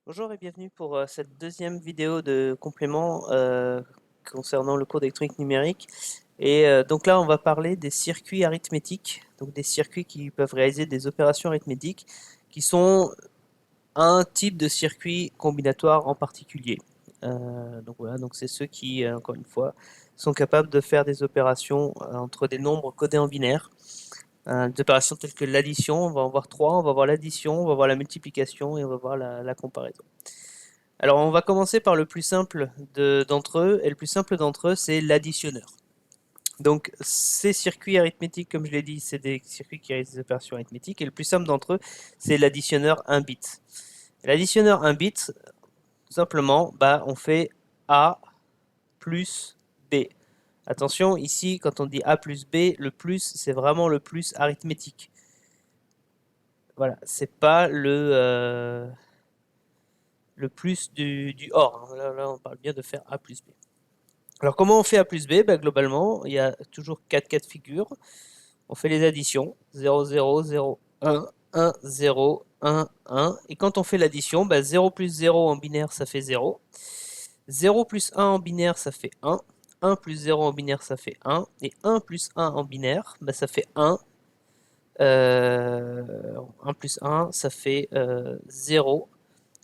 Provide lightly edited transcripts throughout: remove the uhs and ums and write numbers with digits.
Bonjour et bienvenue pour cette deuxième vidéo de complément concernant le cours d'électronique numérique. Et donc là, on va parler des circuits arithmétiques, donc des circuits qui peuvent réaliser des opérations arithmétiques, qui sont un type de circuit combinatoire en particulier. Donc voilà, donc c'est ceux qui, encore une fois, sont capables de faire des opérations entre des nombres codés en binaire. Des opérations telles que l'addition, on va en voir trois, on va voir l'addition, on va voir la multiplication et on va voir la comparaison. Alors on va commencer par le plus simple d'entre eux, et le plus simple d'entre eux, c'est l'additionneur. Donc ces circuits arithmétiques, comme je l'ai dit, c'est des circuits qui réalisent des opérations arithmétiques, et le plus simple d'entre eux, c'est l'additionneur 1 bit. L'additionneur 1 bit, tout simplement, on fait A plus B. Attention, ici, quand on dit A plus B, le plus, c'est vraiment le plus arithmétique. Voilà, c'est pas le plus du OR. Hein. Là, on parle bien de faire A plus B. Alors comment on fait A plus B? Globalement, il y a toujours 4 cas de figure. On fait les additions, 0, 0, 0, 1, 1, 0, 1, 1. Et quand on fait l'addition, 0 plus 0 en binaire, ça fait 0. 0 plus 1 en binaire, ça fait 1. 1 plus 0 en binaire, ça fait 1. Et 1 plus 1 en binaire, ça fait 1. 1 plus 1, ça fait 0.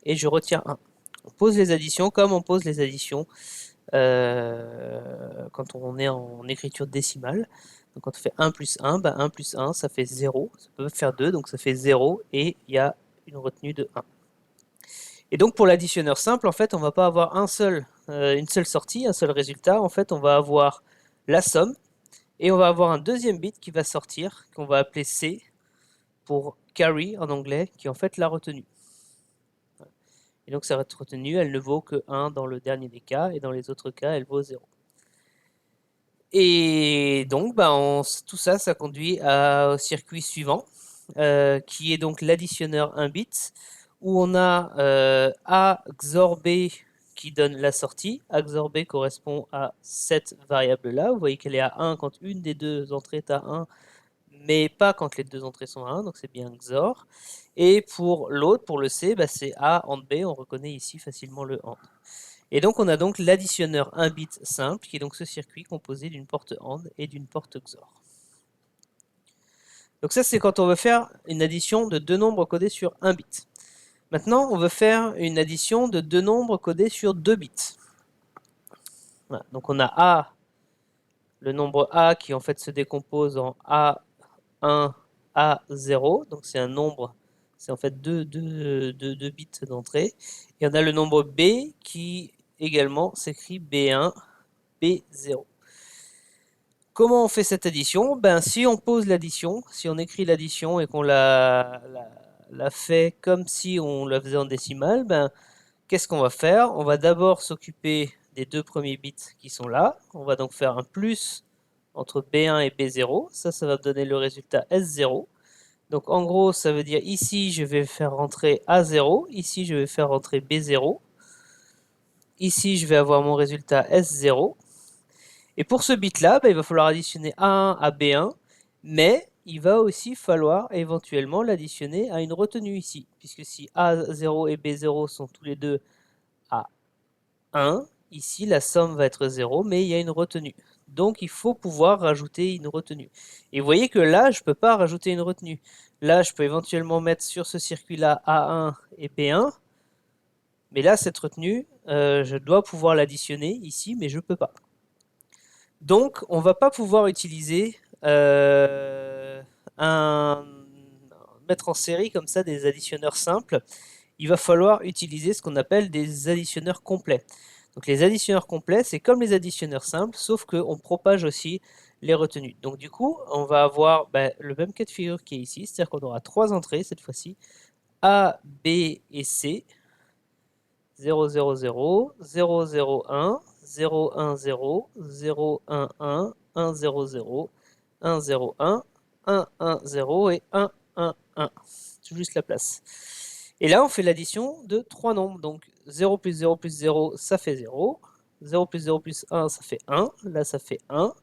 Et je retiens 1. On pose les additions comme on pose les additions quand on est en écriture décimale. Donc quand on fait 1 plus 1, 1 plus 1, ça fait 0. Ça peut faire 2, donc ça fait 0, et il y a une retenue de 1. Et donc pour l'additionneur simple, en fait, on ne va pas avoir une seule sortie, un seul résultat. En fait, on va avoir la somme, et on va avoir un deuxième bit qui va sortir, qu'on va appeler C, pour carry en anglais, qui est en fait la retenue. Et donc cette retenue, elle ne vaut que 1 dans le dernier des cas, et dans les autres cas, elle vaut 0. Et donc, tout ça, ça conduit au circuit suivant, qui est donc l'additionneur 1 bit, où on a A XOR B qui donne la sortie. A XOR B correspond à cette variable-là. Vous voyez qu'elle est à 1 quand une des deux entrées est à 1, mais pas quand les deux entrées sont à 1, donc c'est bien XOR. Et pour l'autre, pour le C, c'est A AND B, on reconnaît ici facilement le AND. Et donc on a donc l'additionneur 1 bit simple, qui est donc ce circuit composé d'une porte AND et d'une porte XOR. Donc ça, c'est quand on veut faire une addition de deux nombres codés sur 1 bit. Maintenant, on veut faire une addition de deux nombres codés sur 2 bits. Voilà. Donc on a A, le nombre A qui en fait se décompose en A1, A0. Donc c'est un nombre, c'est en fait deux bits d'entrée. Et on a le nombre B qui également s'écrit B1, B0. Comment on fait cette addition? Si on pose l'addition, si on écrit l'addition et qu'on la fait comme si on la faisait en décimale, qu'est-ce qu'on va faire? On va d'abord s'occuper des deux premiers bits qui sont là. On va donc faire un plus entre B1 et B0. Ça va donner le résultat S0. Donc en gros, ça veut dire ici, je vais faire rentrer A0. Ici, je vais faire rentrer B0. Ici, je vais avoir mon résultat S0. Et pour ce bit-là, il va falloir additionner A1 à B1, mais il va aussi falloir éventuellement l'additionner à une retenue ici, puisque si A0 et B0 sont tous les deux à 1, ici la somme va être 0, mais il y a une retenue. Donc il faut pouvoir rajouter une retenue. Et vous voyez que là, je ne peux pas rajouter une retenue. Là, je peux éventuellement mettre sur ce circuit-là A1 et B1, mais là, cette retenue, je dois pouvoir l'additionner ici, mais je ne peux pas. Donc, on ne va pas pouvoir utiliser mettre en série comme ça des additionneurs simples. Il va falloir utiliser ce qu'on appelle des additionneurs complets. Donc, les additionneurs complets, c'est comme les additionneurs simples, sauf qu'on propage aussi les retenues. Donc, du coup, on va avoir le même cas de figure qui est ici, c'est-à-dire qu'on aura trois entrées cette fois-ci, A, B et C. 0, 0, 0, 0, 0, 1, 0, 1, 0, 0, 1, 1, 1, 0, 0, 1, 0, 1, 1, 1, 0 et 1, 1, 1. C'est juste la place. Et là, on fait l'addition de trois nombres. Donc 0 plus 0 plus 0, ça fait 0. 0 plus 0 plus 1, ça fait 1. Là, ça fait 1.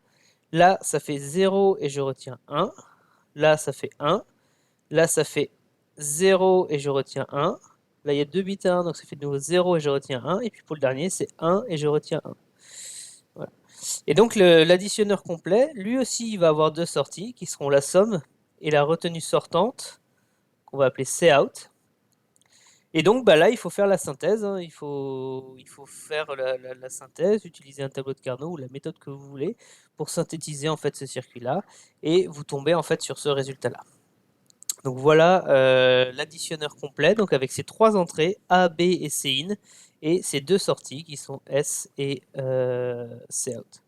Là, ça fait 0 et je retiens 1. Là, ça fait 1. Là, ça fait 0 et je retiens 1. Là, il y a 2 bits à 1, donc ça fait de nouveau 0 et je retiens 1. Et puis pour le dernier, c'est 1 et je retiens 1. Voilà. Et donc l'additionneur complet, lui aussi, il va avoir deux sorties qui seront la somme et la retenue sortante, qu'on va appeler cout. Et donc bah là, il faut faire la synthèse, hein. Il faut faire la synthèse, utiliser un tableau de Carnot ou la méthode que vous voulez pour synthétiser en fait ce circuit-là, et vous tombez en fait sur ce résultat-là. Donc voilà l'additionneur complet, donc avec ses trois entrées A, B et Cin, et ses deux sorties qui sont S et Cout.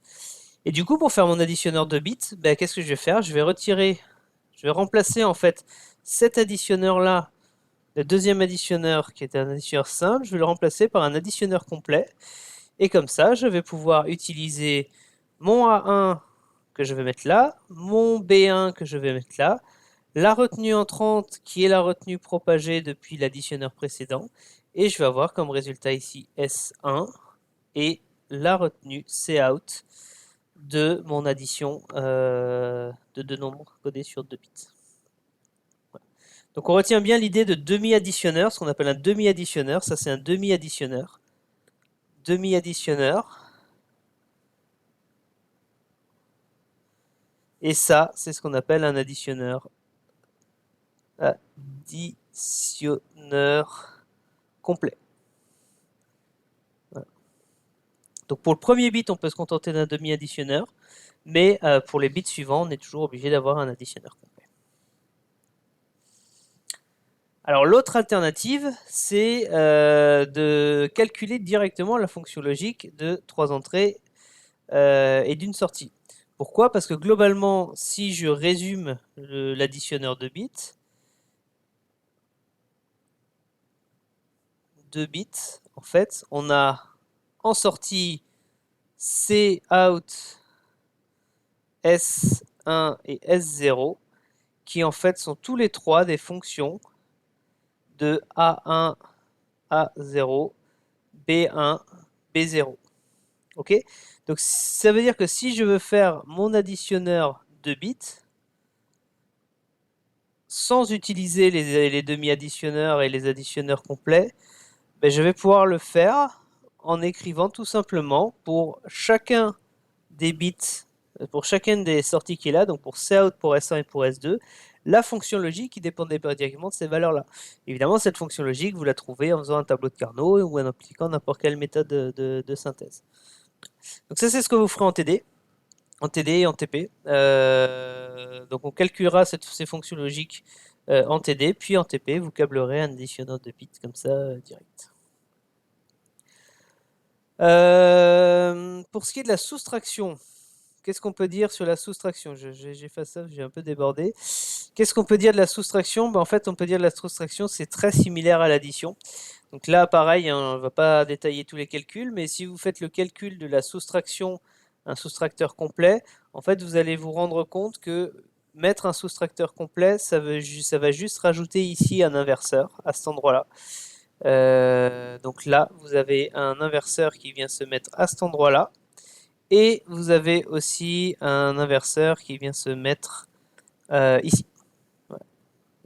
Et du coup, pour faire mon additionneur de bits, ben, qu'est-ce que je vais faire? Je vais remplacer en fait cet additionneur-là, le deuxième additionneur qui était un additionneur simple, je vais le remplacer par un additionneur complet. Et comme ça, je vais pouvoir utiliser mon A1 que je vais mettre là, mon B1 que je vais mettre là, la retenue entrante qui est la retenue propagée depuis l'additionneur précédent, et je vais avoir comme résultat ici S1 et la retenue Cout de mon addition de deux nombres codés sur 2 bits. Voilà. Donc on retient bien l'idée de demi-additionneur, ce qu'on appelle un demi-additionneur, ça c'est un demi-additionneur. Demi-additionneur. Et ça, c'est ce qu'on appelle un additionneur. Additionneur complet. Voilà. Donc pour le premier bit, on peut se contenter d'un demi-additionneur, mais pour les bits suivants, on est toujours obligé d'avoir un additionneur complet. Alors l'autre alternative, c'est de calculer directement la fonction logique de 3 entrées et d'une sortie. Pourquoi? Parce que globalement, si je résume l'additionneur de bits, 2 bits, en fait, on a en sortie Cout S1 et S0, qui en fait sont tous les trois des fonctions de A1, A0, B1, B0. Ok? Donc ça veut dire que si je veux faire mon additionneur de bits, sans utiliser les demi-additionneurs et les additionneurs complets, ben je vais pouvoir le faire en écrivant tout simplement pour chacun des bits, pour chacune des sorties qu'il a, donc pour Cout, pour S1 et pour S2, la fonction logique qui dépendait directement de ces valeurs-là. Évidemment, cette fonction logique, vous la trouvez en faisant un tableau de Carnot ou en appliquant n'importe quelle méthode de synthèse. Donc ça, c'est ce que vous ferez en TD. En TD et en TP. Donc on calculera ces fonctions logiques en TD, puis en TP, vous câblerez un additionneur de bits comme ça, direct. Pour ce qui est de la soustraction, qu'est-ce qu'on peut dire sur la soustraction? J'efface ça, j'ai un peu débordé. Qu'est-ce qu'on peut dire de la soustraction? En fait, on peut dire de la soustraction, c'est très similaire à l'addition. Donc là, pareil, hein, on ne va pas détailler tous les calculs, mais si vous faites le calcul de la soustraction, un soustracteur complet, en fait, vous allez vous rendre compte que mettre un soustracteur complet, ça va juste rajouter ici un inverseur à cet endroit-là. Donc là, vous avez un inverseur qui vient se mettre à cet endroit-là. Et vous avez aussi un inverseur qui vient se mettre ici. Voilà.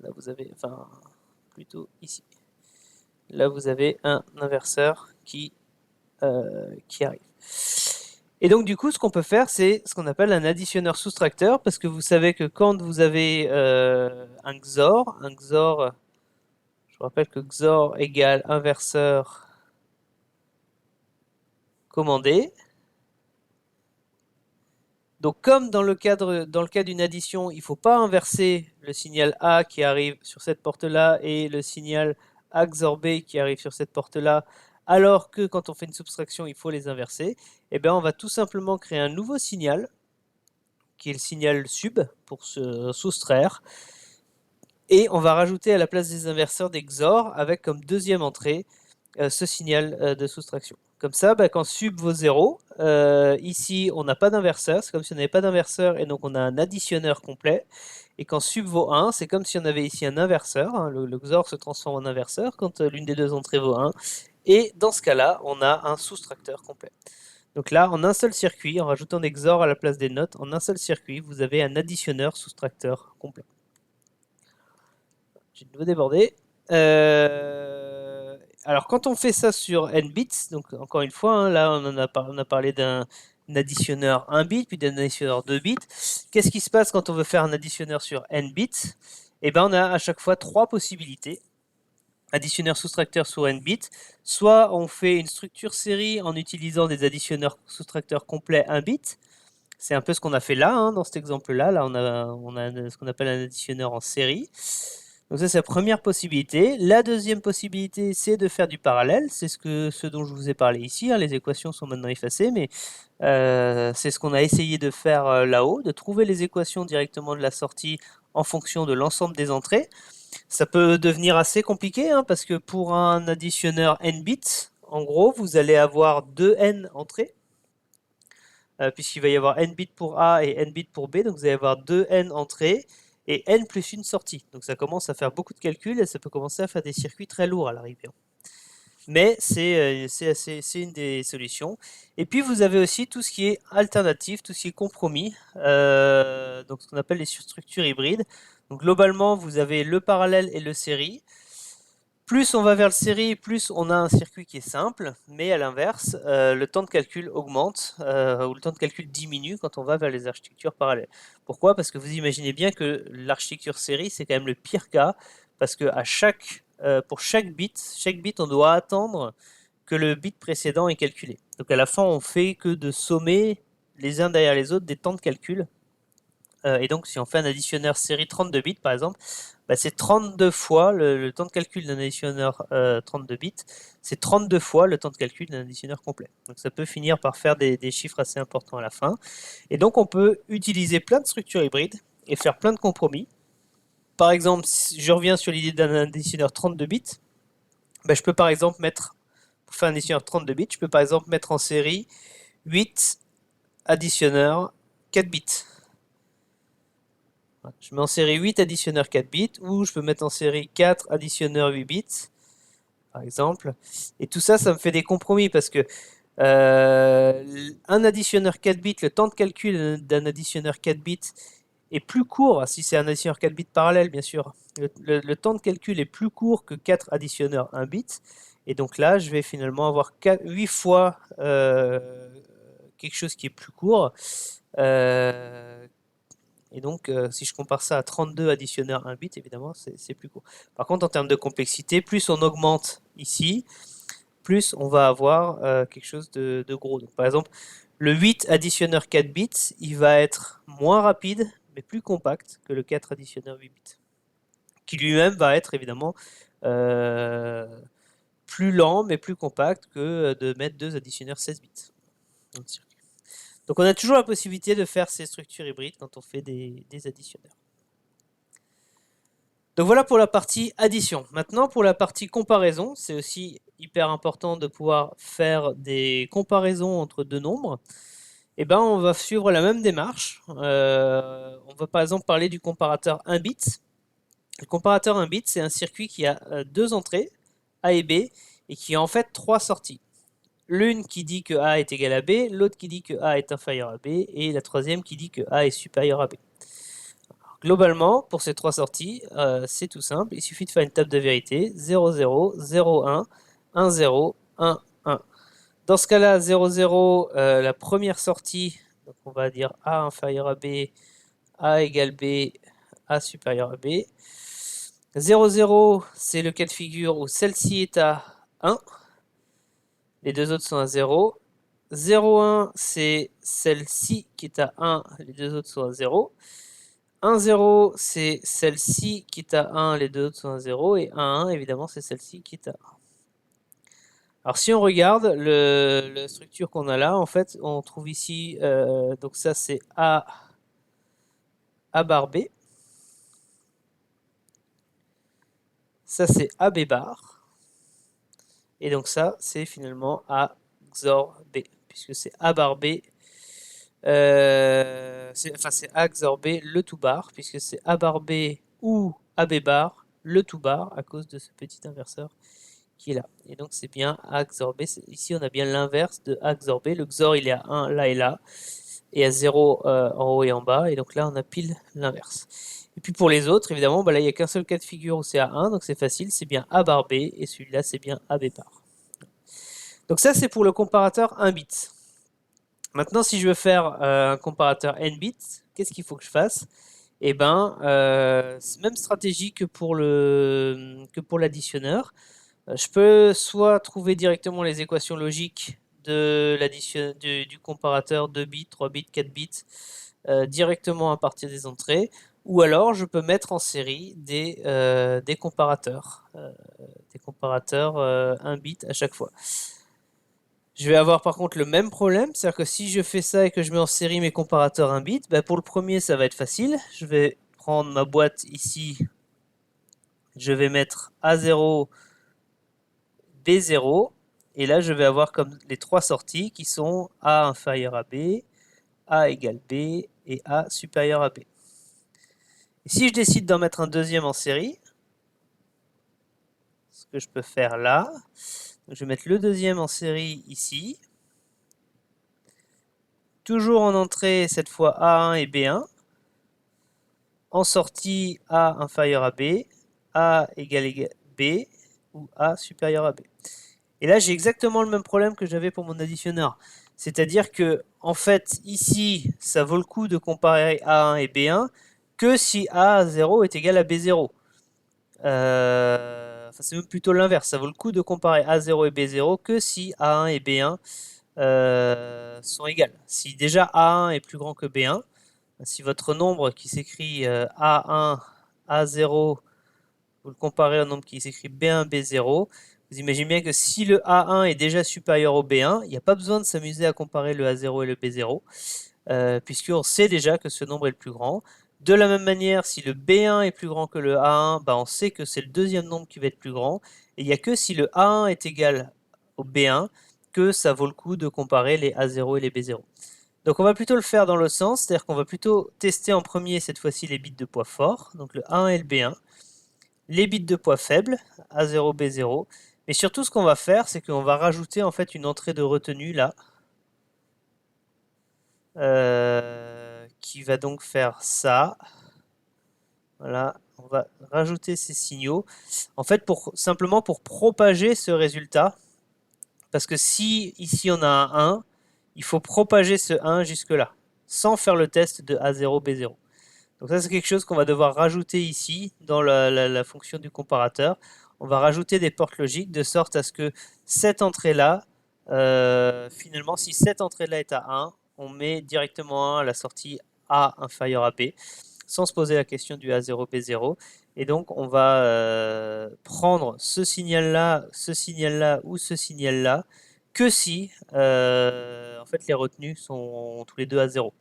Là, vous avez, enfin, plutôt ici. Là, vous avez un inverseur qui arrive. Et donc, du coup, ce qu'on peut faire, c'est ce qu'on appelle un additionneur soustracteur, parce que vous savez que quand vous avez un XOR, je vous rappelle que XOR égale inverseur commandé. Donc comme dans le cas d'une addition, il ne faut pas inverser le signal A qui arrive sur cette porte-là et le signal A XOR B qui arrive sur cette porte-là, alors que quand on fait une soustraction, il faut les inverser, et bien on va tout simplement créer un nouveau signal, qui est le signal sub, pour se soustraire, et on va rajouter à la place des inverseurs des XOR avec comme deuxième entrée ce signal de soustraction. Comme ça, quand sub vaut 0, ici on n'a pas d'inverseur, c'est comme si on n'avait pas d'inverseur et donc on a un additionneur complet. Et quand sub vaut 1, c'est comme si on avait ici un inverseur, hein, le XOR se transforme en inverseur quand l'une des deux entrées vaut 1. Et dans ce cas-là, on a un soustracteur complet. Donc là, en un seul circuit, en rajoutant des XOR à la place des notes, en un seul circuit, vous avez un additionneur soustracteur complet. J'ai de nouveau débordé. Alors quand on fait ça sur n bits, donc encore une fois, hein, là on a parlé d'un additionneur 1 bit, puis d'un additionneur 2 bits. Qu'est-ce qui se passe quand on veut faire un additionneur sur n bits? Eh ben on a à chaque fois trois possibilités. Additionneur soustracteur sur n bits, soit on fait une structure série en utilisant des additionneurs soustracteurs complets 1 bit. C'est un peu ce qu'on a fait là, hein, dans cet exemple-là. Là, on a ce qu'on appelle un additionneur en série. Donc ça, c'est la première possibilité. La deuxième possibilité, c'est de faire du parallèle. C'est ce dont je vous ai parlé ici, hein. Les équations sont maintenant effacées, mais c'est ce qu'on a essayé de faire là-haut, de trouver les équations directement de la sortie en fonction de l'ensemble des entrées. Ça peut devenir assez compliqué, hein, parce que pour un additionneur n bits, en gros, vous allez avoir 2n entrées, puisqu'il va y avoir n bits pour A et n bits pour B, donc vous allez avoir 2n entrées et n plus une sortie. Donc ça commence à faire beaucoup de calculs et ça peut commencer à faire des circuits très lourds à l'arrivée. Mais c'est une des solutions. Et puis vous avez aussi tout ce qui est alternatif, tout ce qui est compromis, donc ce qu'on appelle les structures hybrides. Donc globalement, vous avez le parallèle et le série. Plus on va vers le série, plus on a un circuit qui est simple, mais à l'inverse, le temps de calcul augmente, ou le temps de calcul diminue quand on va vers les architectures parallèles. Pourquoi? Parce que vous imaginez bien que l'architecture série, c'est quand même le pire cas, parce que pour chaque bit, on doit attendre que le bit précédent est calculé. Donc à la fin, on fait que de sommer les uns derrière les autres des temps de calcul. Et donc, si on fait un additionneur série 32 bits, par exemple, bah, c'est 32 fois le temps de calcul d'un additionneur 32 bits, c'est 32 fois le temps de calcul d'un additionneur complet. Donc ça peut finir par faire des chiffres assez importants à la fin. Et donc on peut utiliser plein de structures hybrides et faire plein de compromis. Par exemple, si je reviens sur l'idée d'un additionneur 32 bits, bah, je peux par exemple pour faire un additionneur 32 bits, je peux par exemple mettre en série 8 additionneurs 4 bits. Je mets en série 8 additionneurs 4 bits, ou je peux mettre en série 4 additionneurs 8 bits, par exemple. Et tout ça, ça me fait des compromis, parce que un additionneur 4 bits, le temps de calcul d'un additionneur 4 bits est plus court, si c'est un additionneur 4 bits parallèle, bien sûr. Le temps de calcul est plus court que 4 additionneurs 1 bit. Et donc là, je vais finalement avoir 8 fois quelque chose qui est plus court. Et donc, si je compare ça à 32 additionneurs 1 bit, évidemment, c'est plus court. Par contre, en termes de complexité, plus on augmente ici, plus on va avoir quelque chose de gros. Donc, par exemple, le 8 additionneur 4 bits, il va être moins rapide, mais plus compact que le 4 additionneur 8 bits, qui lui-même va être évidemment plus lent, mais plus compact que de mettre 2 additionneurs 16 bits dans le circuit. Donc on a toujours la possibilité de faire ces structures hybrides quand on fait des additionneurs. Donc voilà pour la partie addition. Maintenant pour la partie comparaison, c'est aussi hyper important de pouvoir faire des comparaisons entre deux nombres. Et ben on va suivre la même démarche. On va par exemple parler du comparateur 1 bit. Le comparateur 1 bit, c'est un circuit qui a deux entrées, A et B, et qui a en fait trois sorties. L'une qui dit que A est égal à B, l'autre qui dit que A est inférieur à B, et la troisième qui dit que A est supérieur à B. Globalement, pour ces trois sorties, c'est tout simple. Il suffit de faire une table de vérité. 0, 0, 0, 1, 1, 0, 1, 1. Dans ce cas-là, 0, 0, la première sortie, donc on va dire A inférieur à B, A égale B, A supérieur à B. 0, 0, c'est le cas de figure où celle-ci est à 1. Les deux autres sont à 0. 0, 1, c'est celle-ci qui est à 1. Les deux autres sont à 0. 1, 0, c'est celle-ci qui est à 1, les deux autres sont à 0, et 1, 1, évidemment, c'est celle-ci qui est à 1. Alors si on regarde la structure qu'on a là, en fait, on trouve ici, donc ça c'est A bar B, ça c'est AB bar, et donc ça c'est finalement A XOR B, puisque c'est A bar B, c'est A XOR B le tout bar, puisque c'est A bar B ou AB bar le tout bar à cause de ce petit inverseur qui est là. Et donc c'est bien A XOR B. Ici on a bien l'inverse de A XOR B. Le XOR il est à 1 là et là, et à 0 en haut et en bas. Et donc là on a pile l'inverse. Et puis pour les autres, évidemment, bah là, il n'y a qu'un seul cas de figure où c'est A1, donc c'est facile, c'est bien A bar B, et celui-là, c'est bien AB bar. Donc ça, c'est pour le comparateur 1 bit. Maintenant, si je veux faire un comparateur n bits, qu'est-ce qu'il faut que je fasse? Eh ben, même stratégie que pour l'additionneur. Je peux soit trouver directement les équations logiques de du comparateur 2 bits, 3 bits, 4 bits directement à partir des entrées, ou alors je peux mettre en série des comparateurs, 1 bit à chaque fois. Je vais avoir par contre le même problème, c'est-à-dire que si je fais ça et que je mets en série mes comparateurs 1 bit, bah pour le premier ça va être facile. Je vais prendre ma boîte ici, je vais mettre A0, B0, et là je vais avoir comme les trois sorties qui sont A inférieur à B, A égale B et A supérieur à B. Et si je décide d'en mettre un deuxième en série, ce que je peux faire là, je vais mettre le deuxième en série ici, toujours en entrée cette fois A1 et B1, en sortie A inférieur à B, A égale B ou A supérieur à B. Et là j'ai exactement le même problème que j'avais pour mon additionneur. C'est-à-dire que en fait ici ça vaut le coup de comparer A1 et B1 que si A0 est égal à B0. Enfin, c'est même plutôt l'inverse, ça vaut le coup de comparer A0 et B0 que si A1 et B1 sont égales. Si déjà A1 est plus grand que B1, si votre nombre qui s'écrit A1, A0, vous le comparez au nombre qui s'écrit B1, B0, vous imaginez bien que si le A1 est déjà supérieur au B1, il n'y a pas besoin de s'amuser à comparer le A0 et le B0, puisqu'on sait déjà que ce nombre est le plus grand. De la même manière, si le B1 est plus grand que le A1, bah on sait que c'est le deuxième nombre qui va être plus grand. Et il n'y a que si le A1 est égal au B1 que ça vaut le coup de comparer les A0 et les B0. Donc on va plutôt le faire dans le sens, c'est-à-dire qu'on va plutôt tester en premier cette fois-ci les bits de poids fort, donc le A1 et le B1, les bits de poids faible, A0, B0, mais surtout ce qu'on va faire, c'est qu'on va rajouter en fait une entrée de retenue là, qui va donc faire ça. Voilà, on va rajouter ces signaux. En fait, simplement pour propager ce résultat, parce que si ici on a un 1, il faut propager ce 1 jusque là, sans faire le test de A0, B0. Donc ça c'est quelque chose qu'on va devoir rajouter ici dans la fonction du comparateur. On va rajouter des portes logiques de sorte à ce que cette entrée-là, finalement si cette entrée-là est à 1, on met directement 1 à la sortie A inférieure à B, sans se poser la question du A0, B0. Et donc on va prendre ce signal-là ou ce signal-là, que si en fait les retenues sont tous les deux à 0.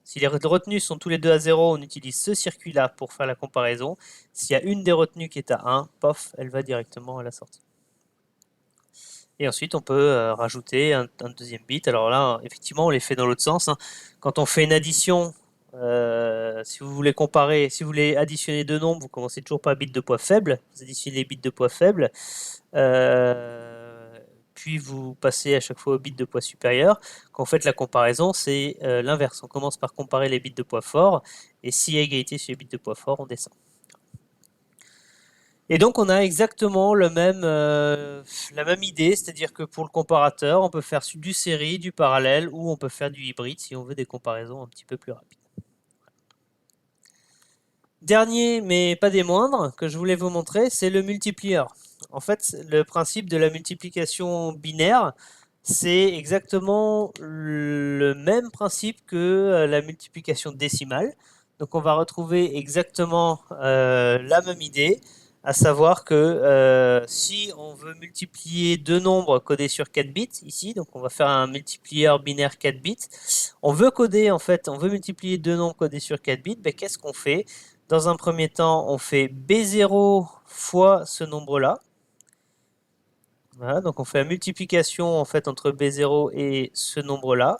Si les retenues sont tous les deux à 0, on utilise ce circuit-là pour faire la comparaison. S'il y a une des retenues qui est à 1, pof, elle va directement à la sortie. Et ensuite, on peut rajouter un deuxième bit. Alors là, effectivement, on les fait dans l'autre sens. Hein. Quand on fait une addition, si vous voulez comparer, si vous voulez additionner deux nombres, vous commencez toujours par bits de poids faible. Vous additionnez les bits de poids faible. Puis vous passez à chaque fois au bit de poids supérieur. Quand vous faites la comparaison, c'est l'inverse. On commence par comparer les bits de poids fort, et s'il y a égalité sur les bits de poids fort, on descend. Et donc on a exactement la même idée, c'est-à-dire que pour le comparateur, on peut faire du série, du parallèle, ou on peut faire du hybride si on veut des comparaisons un petit peu plus rapides. Dernier, mais pas des moindres, que je voulais vous montrer, c'est le multiplieur. En fait, le principe de la multiplication binaire, c'est exactement le même principe que la multiplication décimale. Donc on va retrouver exactement la même idée, à savoir que si on veut multiplier deux nombres codés sur 4 bits, ici, donc on va faire un multiplieur binaire 4 bits, on veut coder, en fait, on veut multiplier deux nombres codés sur 4 bits, ben, qu'est-ce qu'on fait? Dans un premier temps, on fait B0 fois ce nombre-là. Voilà, donc on fait la multiplication en fait entre B0 et ce nombre-là.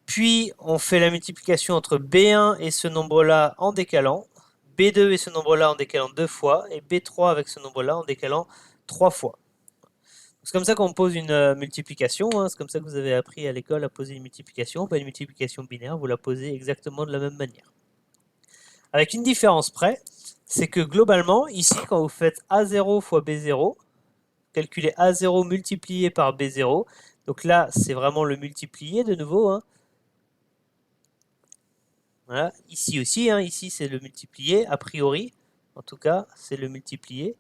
Puis on fait la multiplication entre B1 et ce nombre-là en décalant, B2 et ce nombre-là en décalant 2 fois, et B3 avec ce nombre-là en décalant 3 fois. C'est comme ça qu'on pose une multiplication, hein. C'est comme ça que vous avez appris à l'école à poser une multiplication. Pas une multiplication binaire, vous la posez exactement de la même manière. avec une différence près, c'est que globalement, ici, quand vous faites A0 fois B0, calculez A0 multiplié par B0, donc là, c'est vraiment le multiplié de nouveau, hein. Voilà, ici aussi, hein, ici c'est le multiplié, a priori, en tout cas, c'est le multiplié.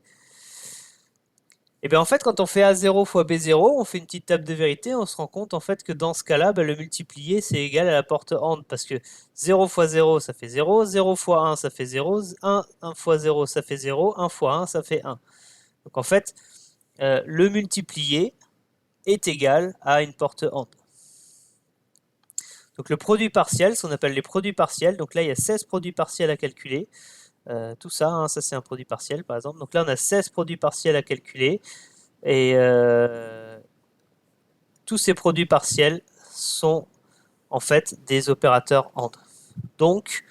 Et bien en fait, quand on fait A0 fois B0, on fait une petite table de vérité, on se rend compte en fait que dans ce cas-là, ben, le multiplié c'est égal à la porte AND, parce que 0 fois 0 ça fait 0, 0 fois 1 ça fait 0, 1 fois 0 ça fait 0, 1 fois 1 ça fait 1. Donc en fait, le multiplié est égal à une porte AND. Donc le produit partiel, ce qu'on appelle les produits partiels, donc là il y a 16 produits partiels à calculer. Tout ça, hein, ça c'est un produit partiel par exemple. Donc là on a 16 produits partiels à calculer. Et tous ces produits partiels sont en fait des opérateurs AND. Donc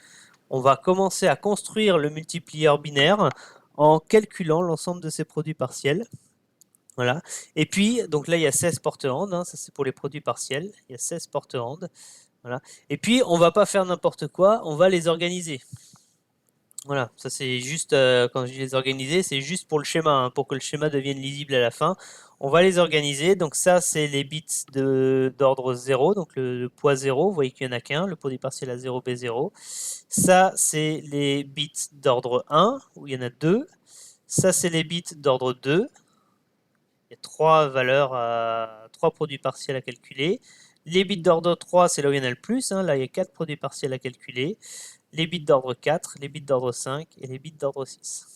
on va commencer à construire le multiplieur binaire en calculant l'ensemble de ces produits partiels. Voilà. Et puis, donc là, il y a 16 portes AND, hein, ça c'est pour les produits partiels, il y a 16 portes AND. Voilà. Et puis, on ne va pas faire n'importe quoi, on va les organiser. Voilà, ça c'est juste, quand je dis les organiser, c'est juste pour le schéma, hein, pour que le schéma devienne lisible à la fin. On va les organiser, donc ça c'est les bits d'ordre 0, donc le poids 0, vous voyez qu'il n'y en a qu'un, le produit partiel à 0, B0. Ça c'est les bits d'ordre 1, où il y en a 2. Ça c'est les bits d'ordre 2. Il y a 3 valeurs, 3 produits partiels à calculer. Les bits d'ordre 3, c'est là où il y en a le plus, hein, là il y a 4 produits partiels à calculer. Les bits d'ordre 4, les bits d'ordre 5 et les bits d'ordre 6.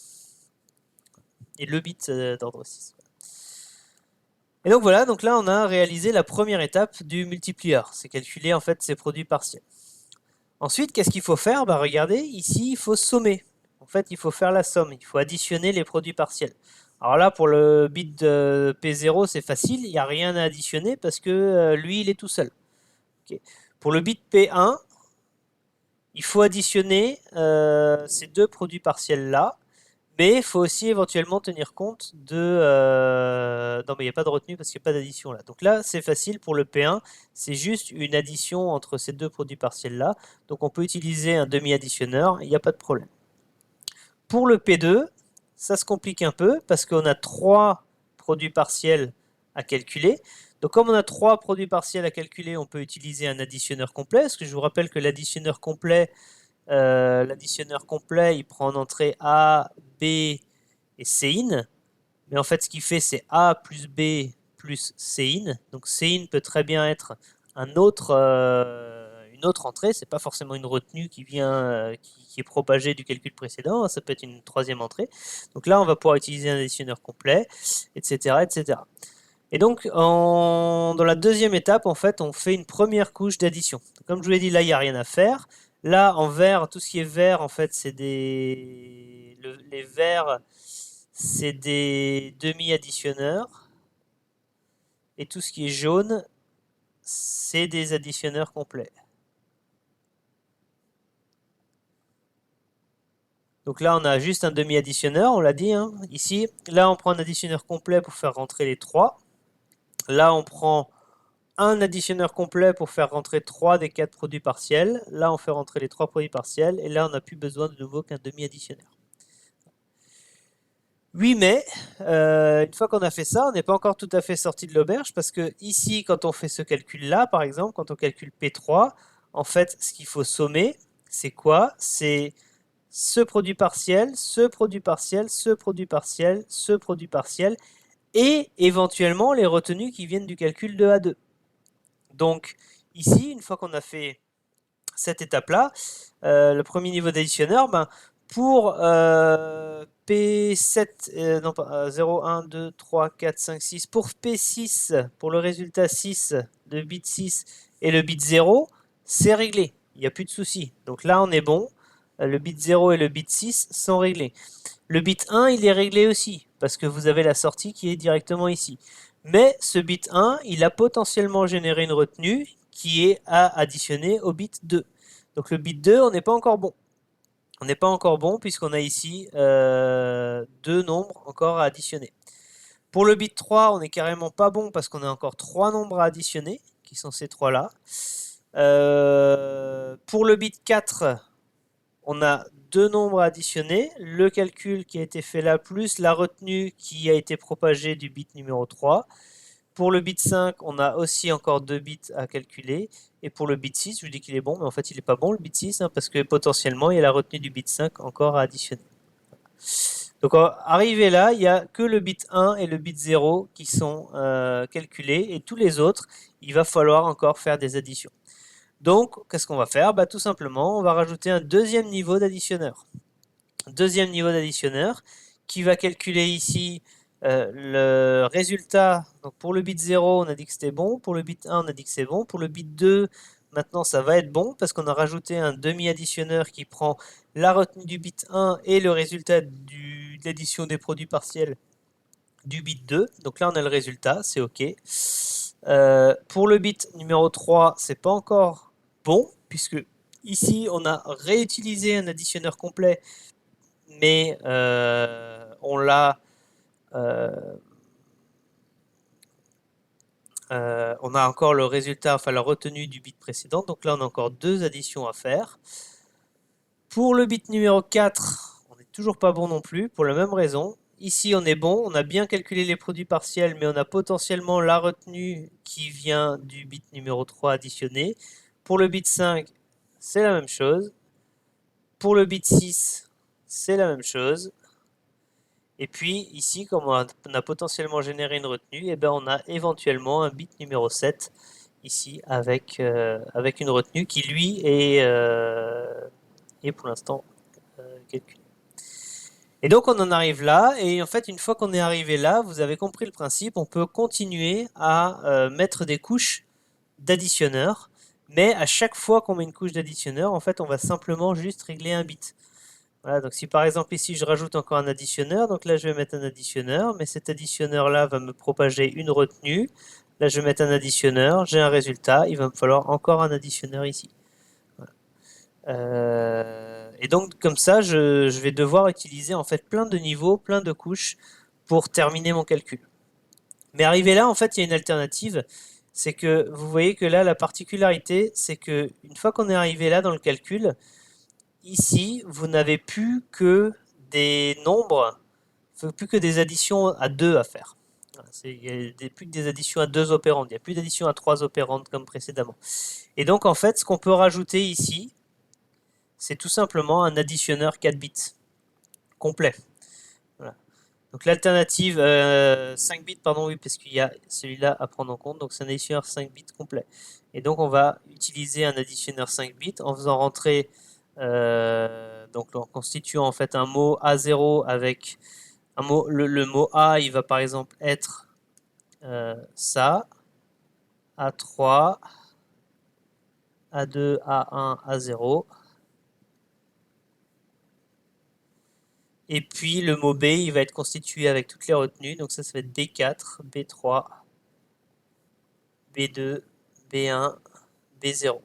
Et le bit d'ordre 6. Et donc voilà, donc là on a réalisé la première étape du multiplieur, c'est calculer en fait ces produits partiels. Ensuite, qu'est-ce qu'il faut faire? Bah, regardez, ici il faut sommer. En fait, il faut faire la somme, il faut additionner les produits partiels. Alors là, pour le bit de P0, c'est facile, il n'y a rien à additionner parce que lui, il est tout seul. Okay. Pour le bit P1, il faut additionner ces deux produits partiels-là, mais il faut aussi éventuellement tenir compte de... Non, mais il n'y a pas de retenue parce qu'il n'y a pas d'addition là. Donc là, c'est facile pour le P1, c'est juste une addition entre ces deux produits partiels-là. Donc on peut utiliser un demi-additionneur, il n'y a pas de problème. Pour le P2, ça se complique un peu parce qu'on a 3 produits partiels à calculer. Donc comme on a 3 produits partiels à calculer, on peut utiliser un additionneur complet. Parce que je vous rappelle que l'additionneur complet, il prend en entrée A, B et Cin. Mais en fait, ce qu'il fait, c'est A plus B plus Cin. Donc Cin peut très bien être une autre entrée. C'est pas forcément une retenue qui vient, qui est propagée du calcul précédent. Ça peut être une troisième entrée. Donc là, on va pouvoir utiliser un additionneur complet, etc., etc. Et donc, dans la deuxième étape, en fait, on fait une première couche d'addition. Comme je vous l'ai dit, là, il n'y a rien à faire. Là, en vert, tout ce qui est vert, en fait, c'est les verts, c'est des demi-additionneurs. Et tout ce qui est jaune, c'est des additionneurs complets. Donc là, on a juste un demi-additionneur, on l'a dit, hein, ici. Là, on prend un additionneur complet pour faire rentrer les 3. Là, on prend un additionneur complet pour faire rentrer 3 des 4 produits partiels. Là, on fait rentrer les 3 produits partiels. Et là, on n'a plus besoin de nouveau qu'un demi-additionneur. Oui, mais une fois qu'on a fait ça, on n'est pas encore tout à fait sorti de l'auberge parce que ici, quand on fait ce calcul-là, par exemple, quand on calcule P3, en fait, ce qu'il faut sommer, c'est quoi? C'est ce produit partiel, ce produit partiel, ce produit partiel, ce produit partiel, et éventuellement les retenues qui viennent du calcul de A2. Donc ici, une fois qu'on a fait cette étape-là, le premier niveau d'additionneur, ben, pour P7, non pas 0, 1, 2, 3, 4, 5, 6, pour P6, pour le résultat 6, le bit 6 et le bit 0, c'est réglé, il n'y a plus de souci. Donc là, on est bon, le bit 0 et le bit 6 sont réglés. Le bit 1, il est réglé aussi, parce que vous avez la sortie qui est directement ici. Mais ce bit 1, il a potentiellement généré une retenue qui est à additionner au bit 2. Donc le bit 2, on n'est pas encore bon. On n'est pas encore bon puisqu'on a ici deux nombres encore à additionner. Pour le bit 3, on n'est carrément pas bon parce qu'on a encore 3 nombres à additionner, qui sont ces 3-là. Pour le bit 4, on a deux nombres à additionner, le calcul qui a été fait là, plus la retenue qui a été propagée du bit numéro 3. Pour le bit 5, on a aussi encore 2 bits à calculer. Et pour le bit 6, je vous dis qu'il est bon, mais en fait il n'est pas bon le bit 6, hein, parce que potentiellement il y a la retenue du bit 5 encore à additionner. Donc arrivé là, il n'y a que le bit 1 et le bit 0 qui sont calculés, et tous les autres, il va falloir encore faire des additions. Donc, qu'est-ce qu'on va faire? Bah, tout simplement, on va rajouter un deuxième niveau d'additionneur. Deuxième niveau d'additionneur qui va calculer ici le résultat. Donc pour le bit 0, on a dit que c'était bon. Pour le bit 1, on a dit que c'est bon. Pour le bit 2, maintenant ça va être bon parce qu'on a rajouté un demi-additionneur qui prend la retenue du bit 1 et le résultat de l'addition des produits partiels du bit 2. Donc là, on a le résultat, c'est OK. Pour le bit numéro 3, c'est pas encore bon puisque ici, on a réutilisé un additionneur complet, mais on l'a on a encore le résultat, enfin la retenue du bit précédent, donc là on a encore deux additions à faire. Pour le bit numéro 4, on n'est toujours pas bon non plus, pour la même raison. Ici on est bon, on a bien calculé les produits partiels, mais on a potentiellement la retenue qui vient du bit numéro 3 additionné. Pour le bit 5, c'est la même chose. Pour le bit 6, c'est la même chose. Et puis ici, comme on a potentiellement généré une retenue, et ben on a éventuellement un bit numéro 7 ici avec une retenue qui lui est pour l'instant calculée. Et donc on en arrive là, et en fait une fois qu'on est arrivé là, vous avez compris le principe, on peut continuer à mettre des couches d'additionneurs, mais à chaque fois qu'on met une couche d'additionneur, en fait on va simplement juste régler un bit. Voilà, donc si par exemple ici je rajoute encore un additionneur, donc là je vais mettre un additionneur, mais cet additionneur là va me propager une retenue. Là je vais mettre un additionneur, j'ai un résultat, il va me falloir encore un additionneur ici. Voilà. Et donc comme ça je vais devoir utiliser en fait plein de niveaux, plein de couches pour terminer mon calcul. Mais arrivé là en fait il y a une alternative, c'est que vous voyez que là la particularité c'est que une fois qu'on est arrivé là dans le calcul, ici, vous n'avez plus que des nombres, plus que des additions à 2 à faire. Il n'y a plus que des additions à 2 opérandes, il n'y a plus d'additions à 3 opérandes comme précédemment. Et donc en fait, ce qu'on peut rajouter ici, c'est tout simplement un additionneur 4 bits complet. Voilà. Donc l'alternative 5 bits, pardon, oui, parce qu'il y a celui-là à prendre en compte, donc c'est un additionneur 5 bits complet. Et donc on va utiliser un additionneur 5 bits en faisant rentrer donc en constituant en fait un mot A0 avec un mot, le mot A, il va par exemple être ça, A3, A2, A1, A0. Et puis le mot B, il va être constitué avec toutes les retenues, donc ça va être B4, B3, B2, B1, B0.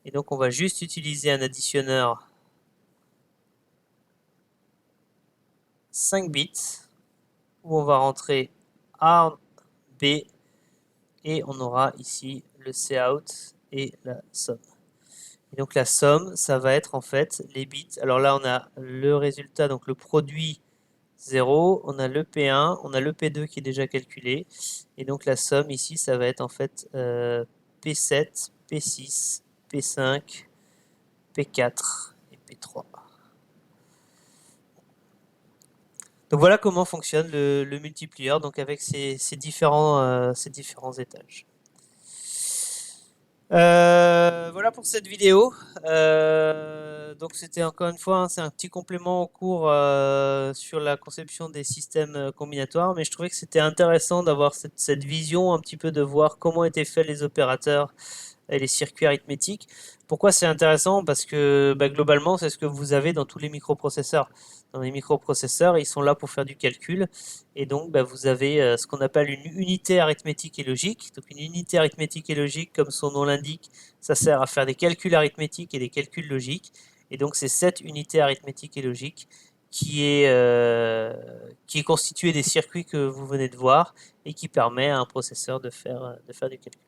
Et donc on va juste utiliser un additionneur 5 bits où on va rentrer A, B, et on aura ici le cout et la somme. Et donc la somme, ça va être en fait les bits. Alors là, on a le résultat, donc le produit 0, on a le P1, on a le P2 qui est déjà calculé. Et donc la somme ici, ça va être en fait P7, P6, P5, P4 et P3. Donc voilà comment fonctionne le multiplier, donc avec ces différents étages. Voilà pour cette vidéo. Donc c'était encore une fois, hein, c'est un petit complément au cours sur la conception des systèmes combinatoires, mais je trouvais que c'était intéressant d'avoir cette vision un petit peu de voir comment étaient faits les opérateurs et les circuits arithmétiques. Pourquoi c'est intéressant? Parce que globalement, c'est ce que vous avez dans tous les microprocesseurs. Dans les microprocesseurs, ils sont là pour faire du calcul. Et donc, vous avez ce qu'on appelle une unité arithmétique et logique. Donc, une unité arithmétique et logique, comme son nom l'indique, ça sert à faire des calculs arithmétiques et des calculs logiques. Et donc, c'est cette unité arithmétique et logique qui est constituée des circuits que vous venez de voir et qui permet à un processeur de faire du calcul.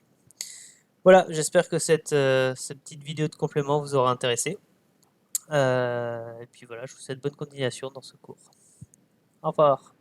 Voilà, j'espère que cette petite vidéo de complément vous aura intéressé. Et puis voilà, je vous souhaite bonne continuation dans ce cours. Au revoir.